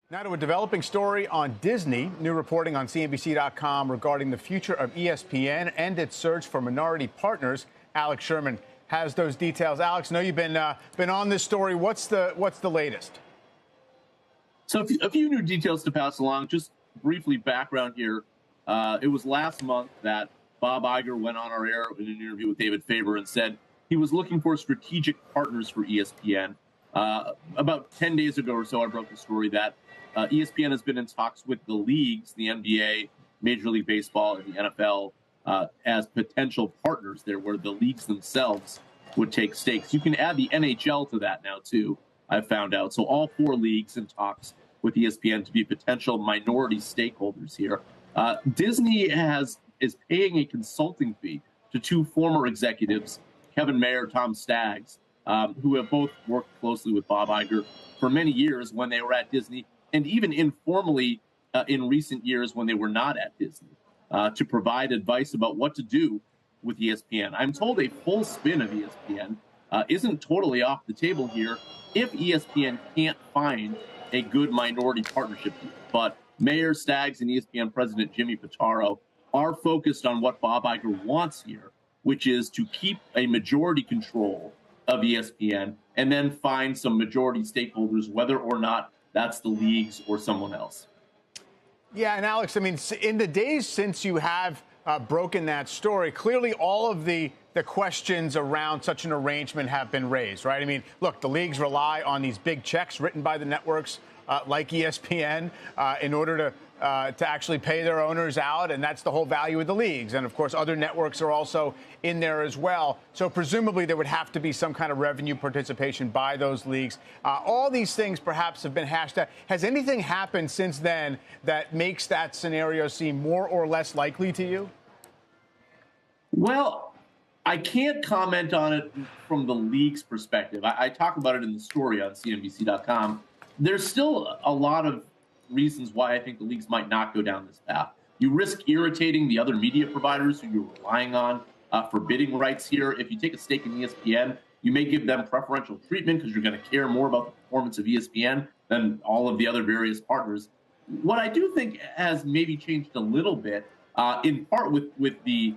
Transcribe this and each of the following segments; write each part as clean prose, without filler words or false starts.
Now to a developing story on Disney. New reporting on CNBC.com regarding the future of ESPN and its search for minority partners. Alex Sherman has those details. Alex, I know you've been on this story. What's the latest? So a few new details to pass along. Just briefly background here. It was last month that Bob Iger went on our air in an interview with David Faber and said he was looking for strategic partners for ESPN. About 10 days ago or so, I broke the story that ESPN has been in talks with the leagues, the NBA, Major League Baseball, and the NFL as potential partners there, where the leagues themselves would take stakes. You can add the NHL to that now, too, I've found out. So all four leagues in talks with ESPN to be potential minority stakeholders here. Disney is paying a consulting fee to two former executives, Kevin Mayer, Tom Staggs, who have both worked closely with Bob Iger for many years when they were at Disney, and even informally in recent years when they were not at Disney, to provide advice about what to do with ESPN. I'm told a full spin of ESPN isn't totally off the table here if ESPN can't find a good minority partnership deal. But Mayor, Staggs, and ESPN President Jimmy Pitaro are focused on what Bob Iger wants here, which is to keep a majority control of ESPN and then find some majority stakeholders, whether or not that's the leagues or someone else. Yeah, and Alex, I mean, in the days since you have broken that story, clearly all of the questions around such an arrangement have been raised, right? I mean, look, the leagues rely on these big checks written by the networks like ESPN in order to actually pay their owners out, and that's the whole value of the leagues. And, of course, other networks are also in there as well. So presumably there would have to be some kind of revenue participation by those leagues. All these things perhaps have been hashed out. Has anything happened since then that makes that scenario seem more or less likely to you? Well, I can't comment on it from the league's perspective. I talk about it in the story on CNBC.com. There's still a lot of reasons why I think the leagues might not go down this path. You risk irritating the other media providers who you're relying on for bidding rights here. If you take a stake in ESPN, you may give them preferential treatment because you're going to care more about the performance of ESPN than all of the other various partners. What I do think has maybe changed a little bit, in part with the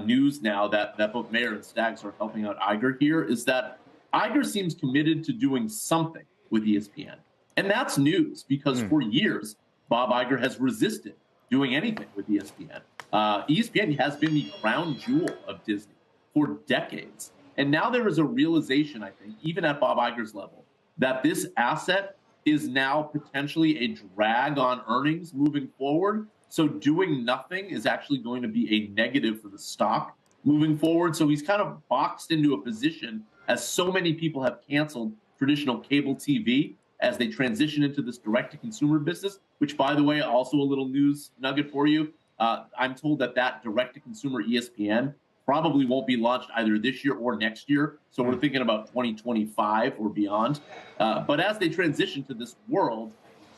news now that both Mayer and Staggs are helping out Iger here, is that Iger seems committed to doing something with ESPN. And that's news because for years, Bob Iger has resisted doing anything with ESPN. ESPN has been the crown jewel of Disney for decades. And now there is a realization, I think, even at Bob Iger's level, that this asset is now potentially a drag on earnings moving forward. So doing nothing is actually going to be a negative for the stock moving forward. So he's kind of boxed into a position, as so many people have canceled traditional cable TV as they transition into this direct-to-consumer business, which, by the way, also a little news nugget for you. I'm told that direct-to-consumer ESPN probably won't be launched either this year or next year. So we're thinking about 2025 or beyond. But as they transition to this world,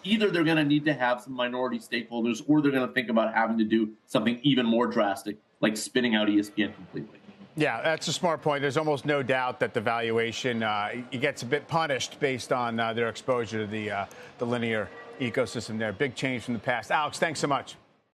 either they're going to need to have some minority stakeholders, or they're going to think about having to do something even more drastic, like spinning out ESPN completely. Yeah, that's a smart point. There's almost no doubt that the valuation it gets a bit punished based on their exposure to the linear ecosystem there. Big change from the past. Alex, thanks so much.